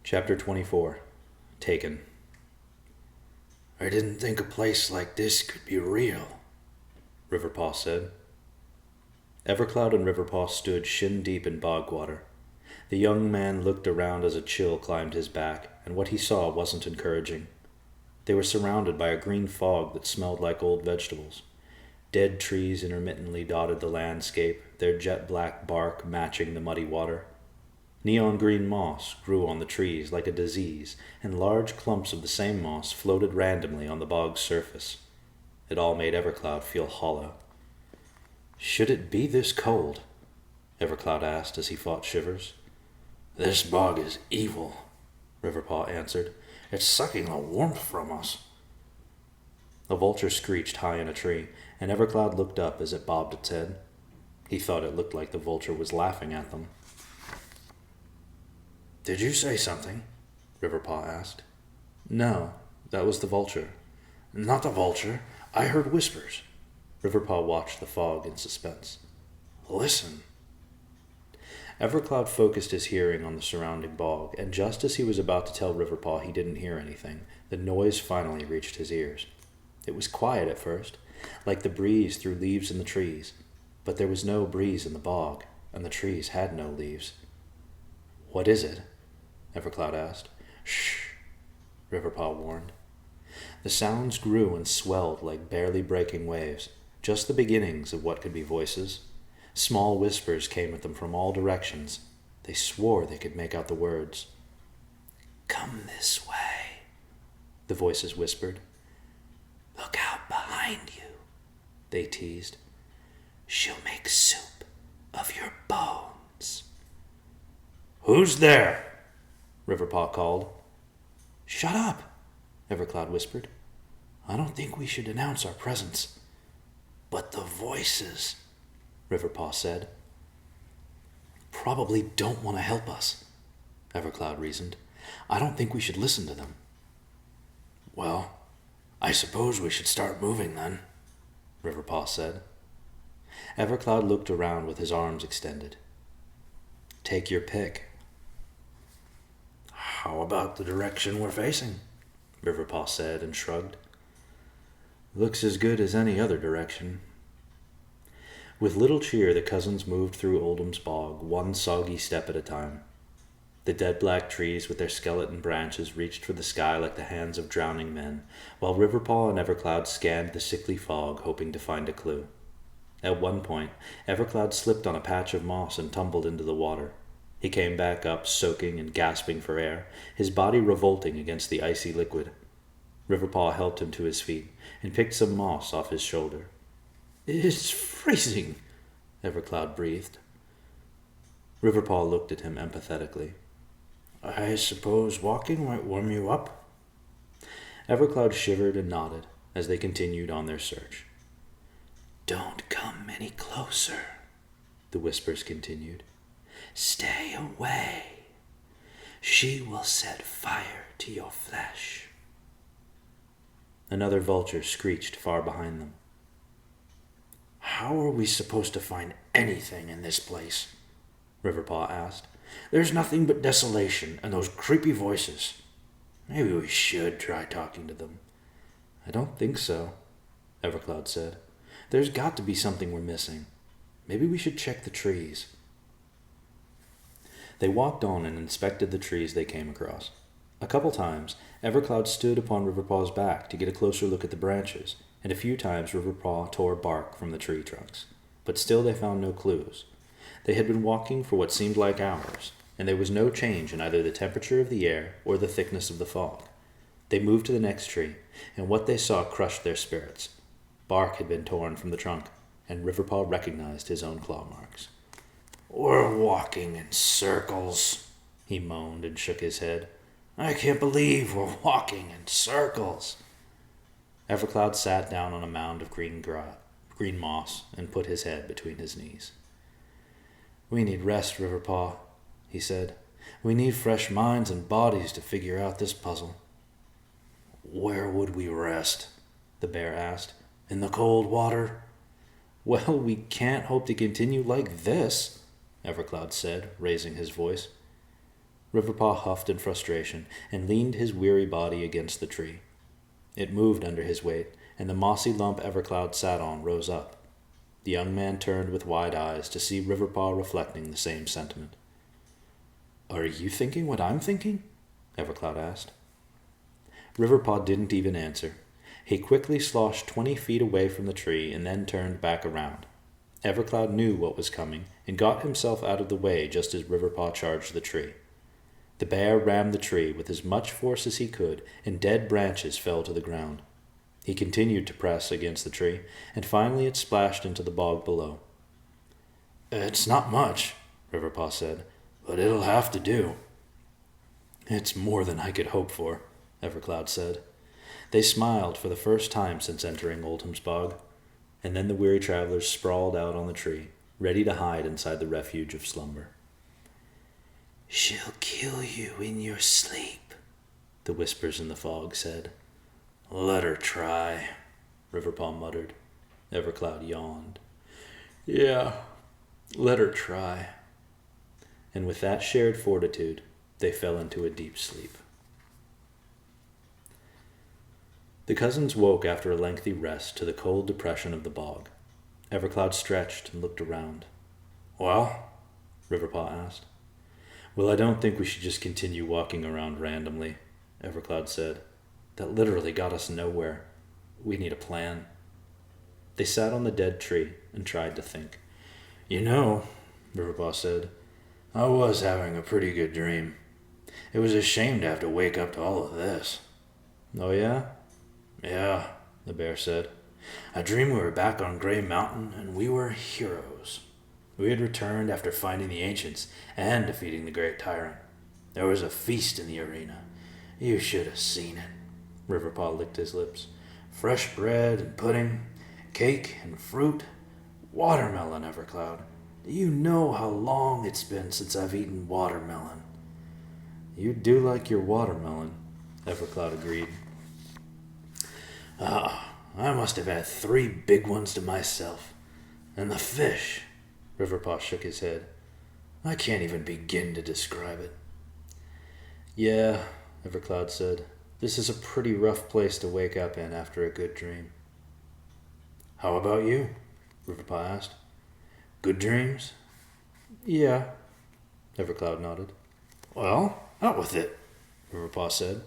Chapter 24. Taken. I didn't think a place like this could be real, Riverpaw said. Evercloud and Riverpaw stood shin-deep in bog water. The young man looked around as a chill climbed his back, and what he saw wasn't encouraging. They were surrounded by a green fog that smelled like old vegetables. Dead trees intermittently dotted the landscape, their jet-black bark matching the muddy water. Neon green moss grew on the trees like a disease, and large clumps of the same moss floated randomly on the bog's surface. It all made Evercloud feel hollow. "Should it be this cold?" Evercloud asked as he fought shivers. "This bog is evil," Riverpaw answered. "It's sucking the warmth from us." A vulture screeched high in a tree, and Evercloud looked up as it bobbed its head. He thought it looked like the vulture was laughing at them. "Did you say something?" Riverpaw asked. "No, that was the vulture." "Not the vulture. I heard whispers." Riverpaw watched the fog in suspense. "Listen." Evercloud focused his hearing on the surrounding bog, and just as he was about to tell Riverpaw he didn't hear anything, the noise finally reached his ears. It was quiet at first, like the breeze through leaves in the trees, but there was no breeze in the bog, and the trees had no leaves. "What is it?" Evercloud asked. "Shh," Riverpaw warned. The sounds grew and swelled like barely breaking waves, just the beginnings of what could be voices. Small whispers came at them from all directions. They swore they could make out the words. "Come this way," the voices whispered. "Look out behind you," they teased. "She'll make soup of your bones." "Who's there?" Riverpaw called. "Shut up," Evercloud whispered. "I don't think we should announce our presence." "But the voices," Riverpaw said. "Probably don't want to help us," Evercloud reasoned. "I don't think we should listen to them." "Well, I suppose we should start moving then," Riverpaw said. Evercloud looked around with his arms extended. "Take your pick." "How about the direction we're facing?" Riverpaw said and shrugged. "Looks as good as any other direction." With little cheer, the cousins moved through Oldham's bog, one soggy step at a time. The dead black trees with their skeleton branches reached for the sky like the hands of drowning men, while Riverpaw and Evercloud scanned the sickly fog, hoping to find a clue. At one point, Evercloud slipped on a patch of moss and tumbled into the water. He came back up, soaking and gasping for air, his body revolting against the icy liquid. Riverpaw helped him to his feet and picked some moss off his shoulder. "It's freezing," Evercloud breathed. Riverpaw looked at him empathetically. "I suppose walking might warm you up?" Evercloud shivered and nodded as they continued on their search. "Don't come any closer," the whispers continued. "Stay away. She will set fire to your flesh." Another vulture screeched far behind them. "How are we supposed to find anything in this place?" Riverpaw asked. "There's nothing but desolation and those creepy voices. Maybe we should try talking to them." "I don't think so," Evercloud said. "There's got to be something we're missing. Maybe we should check the trees." They walked on and inspected the trees they came across. A couple times, Evercloud stood upon Riverpaw's back to get a closer look at the branches, and a few times Riverpaw tore bark from the tree trunks. But still they found no clues. They had been walking for what seemed like hours, and there was no change in either the temperature of the air or the thickness of the fog. They moved to the next tree, and what they saw crushed their spirits. Bark had been torn from the trunk, and Riverpaw recognized his own claw marks. "We're walking in circles," he moaned and shook his head. "I can't believe we're walking in circles." Evercloud sat down on a mound of green moss and put his head between his knees. "We need rest, Riverpaw," he said. "We need fresh minds and bodies to figure out this puzzle." "Where would we rest?" the bear asked. "In the cold water?" "Well, we can't hope to continue like this," Evercloud said, raising his voice. Riverpaw huffed in frustration and leaned his weary body against the tree. It moved under his weight, and the mossy lump Evercloud sat on rose up. The young man turned with wide eyes to see Riverpaw reflecting the same sentiment. "Are you thinking what I'm thinking?" Evercloud asked. Riverpaw didn't even answer. He quickly sloshed 20 feet away from the tree and then turned back around. Evercloud knew what was coming and got himself out of the way just as Riverpaw charged the tree. The bear rammed the tree with as much force as he could, and dead branches fell to the ground. He continued to press against the tree, and finally it splashed into the bog below. "It's not much," Riverpaw said, "but it'll have to do." "It's more than I could hope for," Evercloud said. They smiled for the first time since entering Oldham's bog, and then the weary travelers sprawled out on the tree, ready to hide inside the refuge of slumber. "She'll kill you in your sleep," the whispers in the fog said. "Let her try," Riverpaw muttered. Evercloud yawned. "Yeah, let her try." And with that shared fortitude, they fell into a deep sleep. The cousins woke after a lengthy rest to the cold depression of the bog. Evercloud stretched and looked around. "Well?" Riverpaw asked. "Well, I don't think we should just continue walking around randomly," Evercloud said. "That literally got us nowhere. We need a plan." They sat on the dead tree and tried to think. "You know," Riverpaw said, "I was having a pretty good dream. It was a shame to have to wake up to all of this." "Oh, yeah?" "Yeah," the bear said. "I dreamed we were back on Grey Mountain and we were heroes. We had returned after finding the ancients and defeating the great tyrant. There was a feast in the arena. You should have seen it." Riverpaw licked his lips. "Fresh bread and pudding, cake and fruit, watermelon, Evercloud. Do you know how long it's been since I've eaten watermelon?" "You do like your watermelon," Evercloud agreed. I must have had 3 big ones to myself. And the fish," Riverpaw shook his head. "I can't even begin to describe it." "Yeah," Evercloud said. "This is a pretty rough place to wake up in after a good dream." "How about you?" Riverpaw asked. "Good dreams?" "Yeah," Evercloud nodded. "Well, out with it," Riverpaw said.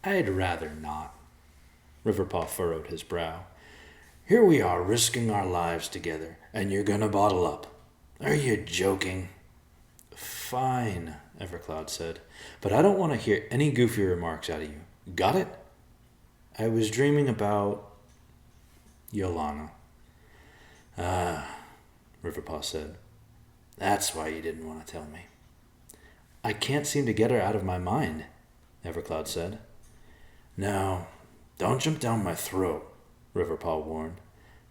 "I'd rather not." Riverpaw furrowed his brow. "Here we are risking our lives together, and you're gonna bottle up. Are you joking?" "Fine," Evercloud said, "but I don't want to hear any goofy remarks out of you. Got it?" "I was dreaming about Yolana." "Ah," Riverpaw said. "That's why you didn't want to tell me." "I can't seem to get her out of my mind," Evercloud said. "No, don't jump down my throat," Riverpaw warned.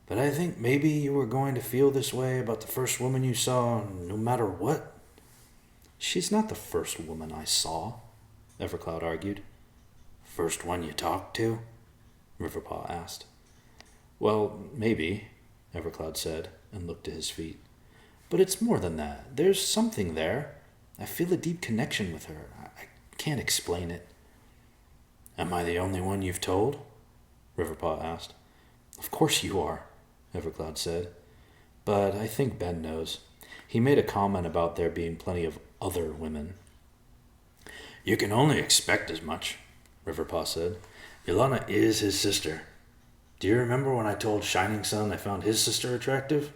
"But I think maybe you were going to feel this way about the first woman you saw, no matter what." "She's not the first woman I saw," Evercloud argued. "First one you talked to?" Riverpaw asked. "Well, maybe," Evercloud said, and looked at his feet. "But it's more than that. There's something there. I feel a deep connection with her. I can't explain it." "Am I the only one you've told?" Riverpaw asked. "Of course you are," Evercloud said. "But I think Ben knows. He made a comment about there being plenty of other women." "You can only expect as much," Riverpaw said. "Yolana is his sister. Do you remember when I told Shining Sun I found his sister attractive?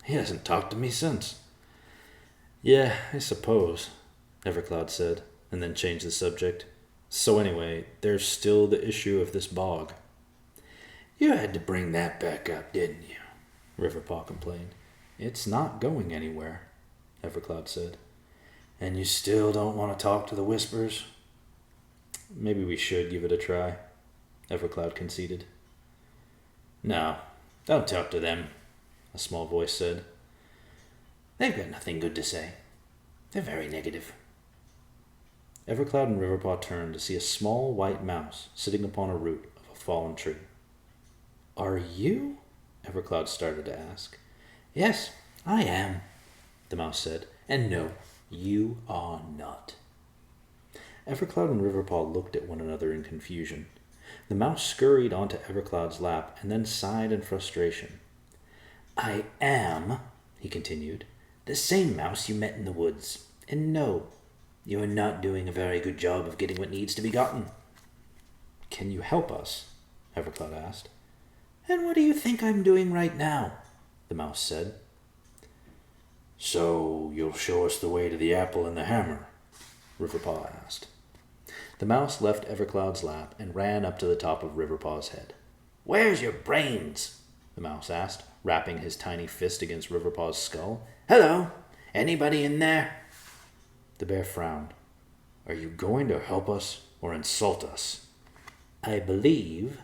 He hasn't talked to me since." "Yeah, I suppose," Evercloud said, and then changed the subject. "So anyway, there's still the issue of this bog." "You had to bring that back up, didn't you?" Riverpaw complained. "It's not going anywhere," Evercloud said. "And you still don't want to talk to the Whispers?" "Maybe we should give it a try," Evercloud conceded. "No, don't talk to them," a small voice said. "They've got nothing good to say. They're very negative." Evercloud and Riverpaw turned to see a small white mouse sitting upon a root of a fallen tree. "Are you?" Evercloud started to ask. "Yes, I am," the mouse said. "And no, you are not." Evercloud and Riverpaw looked at one another in confusion. The mouse scurried onto Evercloud's lap and then sighed in frustration. "I am," he continued, "the same mouse you met in the woods. And no, you are not doing a very good job of getting what needs to be gotten." "Can you help us?" Evercloud asked. "And what do you think I'm doing right now?" the mouse said. "So you'll show us the way to the apple and the hammer?" Riverpaw asked. The mouse left Evercloud's lap and ran up to the top of Riverpaw's head. "Where's your brains?" the mouse asked, rapping his tiny fist against Riverpaw's skull. "Hello? Anybody in there?" The bear frowned. "Are you going to help us or insult us?" "I believe,"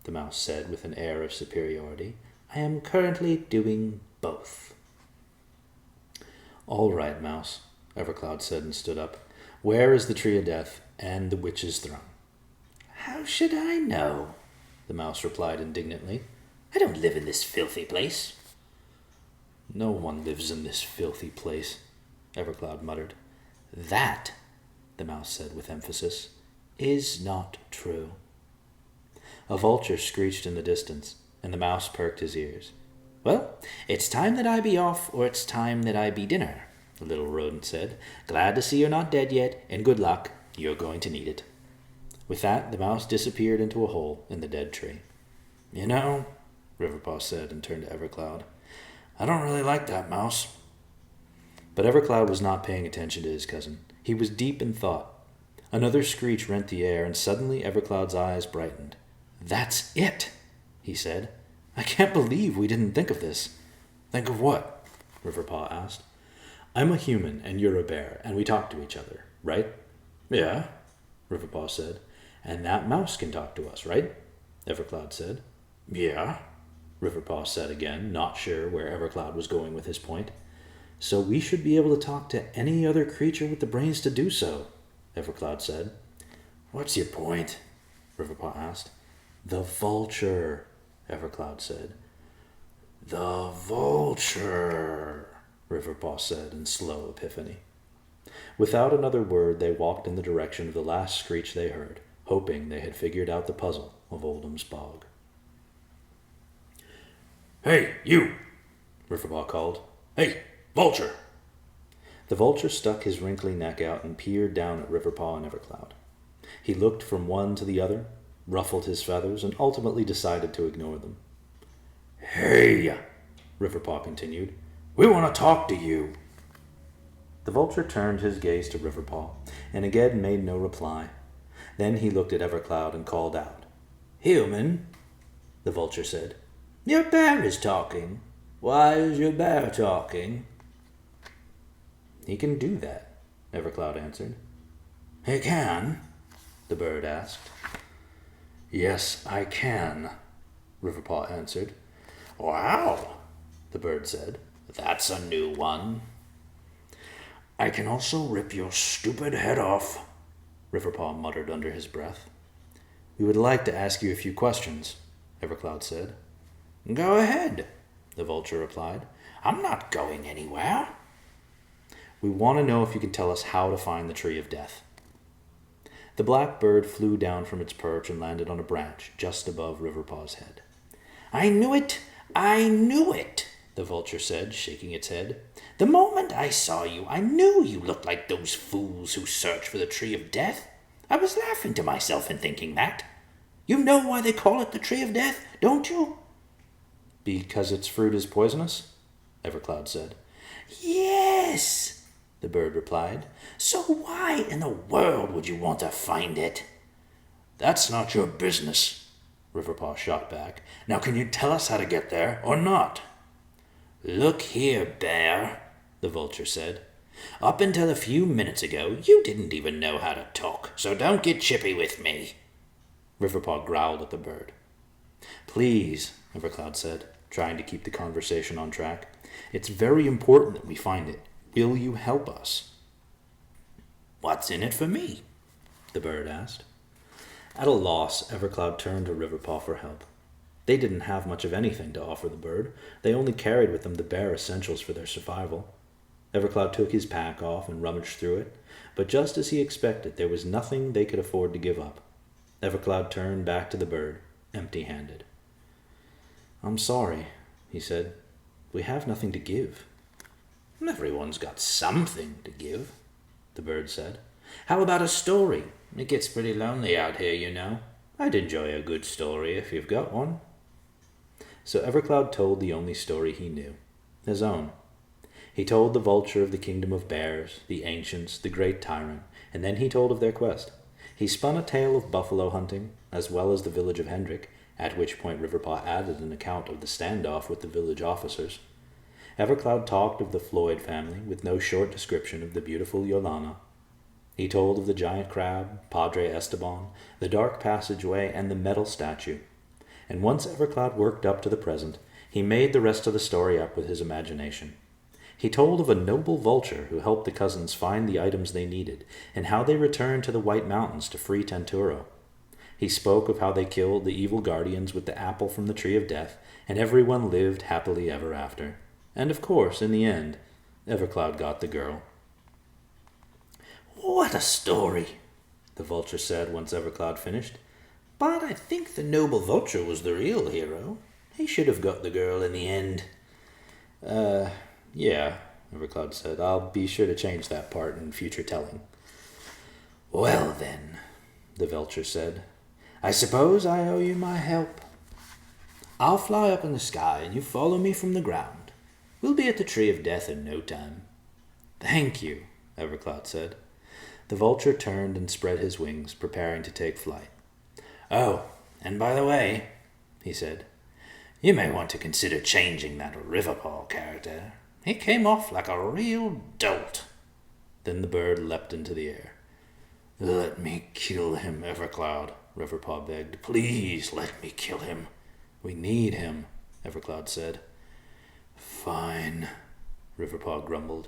the mouse said with an air of superiority, "I am currently doing both." "All right, mouse," Evercloud said and stood up. "Where is the tree of death and the witch's throne?" "How should I know?" the mouse replied indignantly. "I don't live in this filthy place." "No one lives in this filthy place," Evercloud muttered. "That," the mouse said with emphasis, "is not true." A vulture screeched in the distance, and the mouse perked his ears. "Well, it's time that I be off, or it's time that I be dinner," the little rodent said. "Glad to see you're not dead yet, and good luck. You're going to need it." With that, the mouse disappeared into a hole in the dead tree. "You know," Riverpaw said and turned to Evercloud, "I don't really like that mouse." But Evercloud was not paying attention to his cousin. He was deep in thought. Another screech rent the air, and suddenly Evercloud's eyes brightened. "That's it," he said. "I can't believe we didn't think of this." "Think of what?" Riverpaw asked. "I'm a human, and you're a bear, and we talk to each other, right?" "Yeah," Riverpaw said. "And that mouse can talk to us, right?" Evercloud said. "Yeah," Riverpaw said again, not sure where Evercloud was going with his point. "So we should be able to talk to any other creature with the brains to do so," Evercloud said. "What's your point?" Riverpaw asked. "The vulture," Evercloud said. "The vulture," Riverpaw said in slow epiphany. Without another word, they walked in the direction of the last screech they heard, hoping they had figured out the puzzle of Oldham's Bog. "Hey, you!" Riverpaw called. "Hey, vulture!" The vulture stuck his wrinkly neck out and peered down at Riverpaw and Evercloud. He looked from one to the other, ruffled his feathers, and ultimately decided to ignore them. "Hey," Riverpaw continued, "we want to talk to you." The vulture turned his gaze to Riverpaw, and again made no reply. Then he looked at Evercloud and called out. "Human," the vulture said, "your bear is talking. Why is your bear talking?" "He can do that," Evercloud answered. "He can?" the bird asked. "Yes, I can," Riverpaw answered. "Wow," the bird said. "That's a new one." "I can also rip your stupid head off," Riverpaw muttered under his breath. "We would like to ask you a few questions," Evercloud said. "Go ahead," the vulture replied. "I'm not going anywhere." "We want to know if you can tell us how to find the Tree of Death." The black bird flew down from its perch and landed on a branch just above Riverpaw's head. "I knew it! I knew it!" the vulture said, shaking its head. "The moment I saw you, I knew you looked like those fools who search for the Tree of Death. I was laughing to myself in thinking that. You know why they call it the Tree of Death, don't you?" "Because its fruit is poisonous?" Evercloud said. "Yes," the bird replied. "So why in the world would you want to find it?" "That's not your business," Riverpaw shot back. "Now can you tell us how to get there or not?" "Look here, bear," the vulture said. "Up until a few minutes ago, you didn't even know how to talk, so don't get chippy with me." Riverpaw growled at the bird. "Please," Evercloud said, trying to keep the conversation on track. "It's very important that we find it. Will you help us?" "What's in it for me?" the bird asked. At a loss, Evercloud turned to Riverpaw for help. They didn't have much of anything to offer the bird. They only carried with them the bare essentials for their survival. Evercloud took his pack off and rummaged through it, but just as he expected, there was nothing they could afford to give up. Evercloud turned back to the bird, empty-handed. "I'm sorry," he said. "We have nothing to give." "Everyone's got something to give," the bird said. "How about a story? It gets pretty lonely out here, you know. I'd enjoy a good story if you've got one." So Evercloud told the only story he knew, his own. He told the vulture of the kingdom of bears, the ancients, the great tyrant, and then he told of their quest. He spun a tale of buffalo hunting, as well as the village of Hendrick, at which point Riverpaw added an account of the standoff with the village officers. Evercloud talked of the Floyd family, with no short description of the beautiful Yolana. He told of the giant crab, Padre Esteban, the dark passageway, and the metal statue. And once Evercloud worked up to the present, he made the rest of the story up with his imagination. He told of a noble vulture who helped the cousins find the items they needed, and how they returned to the White Mountains to free Tanturo. He spoke of how they killed the evil guardians with the apple from the tree of death, and everyone lived happily ever after. And of course, in the end, Evercloud got the girl. "What a story," the vulture said once Evercloud finished. "But I think the noble vulture was the real hero. He should have got the girl in the end." Yeah, Evercloud said. "I'll be sure to change that part in future telling." "Well then," the vulture said, "I suppose I owe you my help. I'll fly up in the sky and you follow me from the ground. We'll be at the tree of death in no time." "Thank you," Evercloud said. The vulture turned and spread his wings, preparing to take flight. "Oh, and by the way," he said, "you may want to consider changing that Riverpaw character. He came off like a real dolt." Then the bird leapt into the air. "Let me kill him, Evercloud," Riverpaw begged. "Please let me kill him." "We need him," Evercloud said. "Fine," Riverpaw grumbled.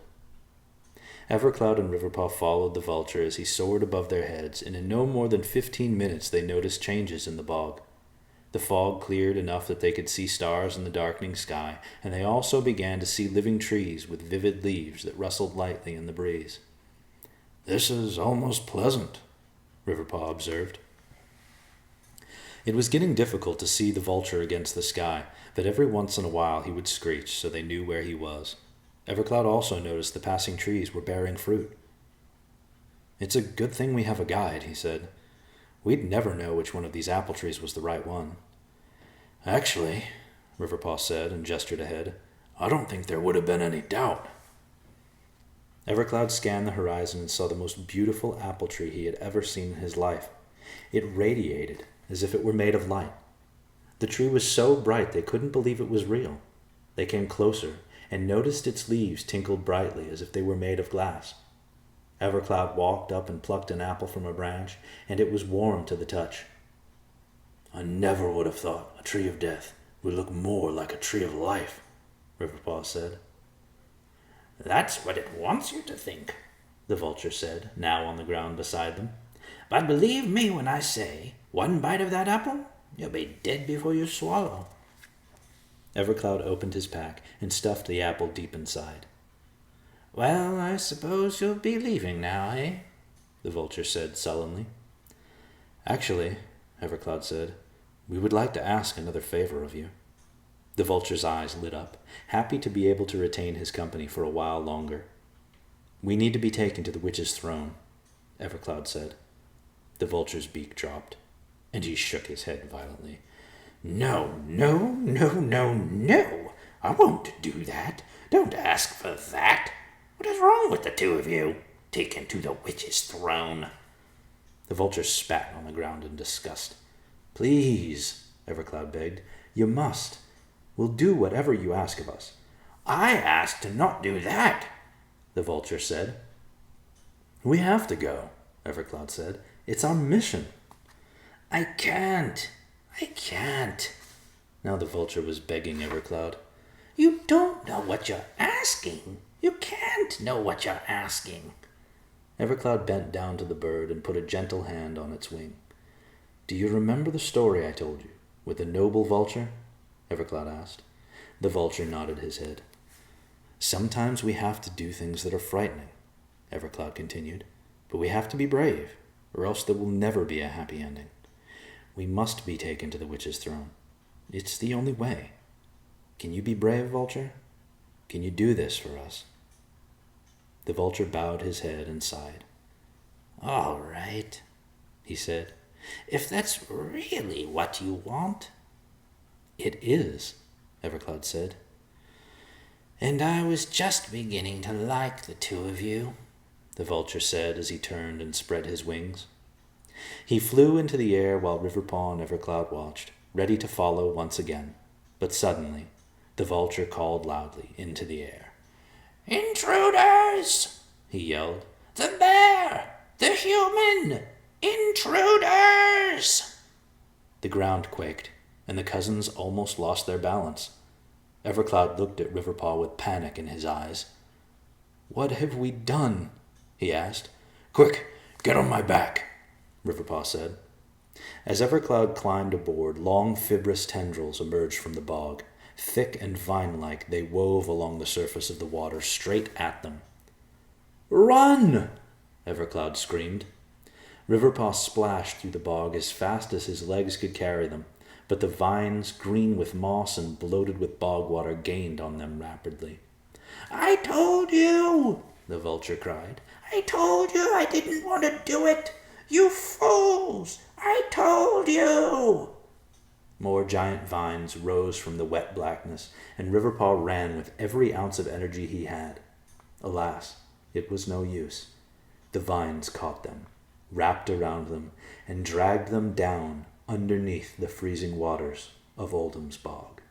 Evercloud and Riverpaw followed the vulture as he soared above their heads, and in no more than 15 minutes they noticed changes in the bog. The fog cleared enough that they could see stars in the darkening sky, and they also began to see living trees with vivid leaves that rustled lightly in the breeze. "This is almost pleasant," Riverpaw observed. It was getting difficult to see the vulture against the sky, but every once in a while he would screech so they knew where he was. Evercloud also noticed the passing trees were bearing fruit. "It's a good thing we have a guide," he said. "We'd never know which one of these apple trees was the right one." "Actually," Riverpaw said and gestured ahead, "I don't think there would have been any doubt." Evercloud scanned the horizon and saw the most beautiful apple tree he had ever seen in his life. It radiated as if it were made of light. The tree was so bright they couldn't believe it was real. They came closer and noticed its leaves tinkled brightly as if they were made of glass. Evercloud walked up and plucked an apple from a branch, and it was warm to the touch. "I never would have thought a tree of death would look more like a tree of life," Riverpaw said. "That's what it wants you to think," the vulture said, now on the ground beside them. "But believe me when I say, one bite of that apple, you'll be dead before you swallow." Evercloud opened his pack and stuffed the apple deep inside. "Well, I suppose you'll be leaving now, eh?" the vulture said sullenly. "Actually," Evercloud said, "we would like to ask another favor of you." The vulture's eyes lit up, happy to be able to retain his company for a while longer. "We need to be taken to the witch's throne," Evercloud said. The vulture's beak dropped, and he shook his head violently. "No, no, no, no, no! I won't do that. Don't ask for that. What is wrong with the two of you? Taken to the witch's throne." The vulture spat on the ground in disgust. "Please," Evercloud begged, "you must. We'll do whatever you ask of us." "I asked to not do that," the vulture said. "We have to go," Evercloud said. "It's our mission." I can't. Now the vulture was begging Evercloud. "You don't know what you're asking. You can't know what you're asking." Evercloud bent down to the bird and put a gentle hand on its wing. "Do you remember the story I told you, with the noble vulture?" Evercloud asked. The vulture nodded his head. Sometimes we have to do things that are frightening, Evercloud continued, but we have to be brave, or else there will never be a happy ending. We must be taken to the witch's throne. It's the only way. Can you be brave, Vulture? Can you do this for us? The Vulture bowed his head and sighed. All right, he said. If that's really what you want. It is, Evercloud said. And I was just beginning to like the two of you, the Vulture said as he turned and spread his wings. He flew into the air while Riverpaw and Evercloud watched, ready to follow once again. But suddenly, the Vulture called loudly into the air. Intruders! He yelled. The bear! The human! Intruders! The ground quaked, and the cousins almost lost their balance. Evercloud looked at Riverpaw with panic in his eyes. What have we done? He asked. Quick, get on my back, Riverpaw said. As Evercloud climbed aboard, long fibrous tendrils emerged from the bog. Thick and vine-like, they wove along the surface of the water straight at them. Run! Evercloud screamed. Riverpaw splashed through the bog as fast as his legs could carry them, but the vines, green with moss and bloated with bog water, gained on them rapidly. I told you, the Vulture cried. I told you I didn't want to do it. You fools! I told you! More giant vines rose from the wet blackness, and Riverpaw ran with every ounce of energy he had. Alas, it was no use. The vines caught them, wrapped around them, and dragged them down underneath the freezing waters of Oldham's bog.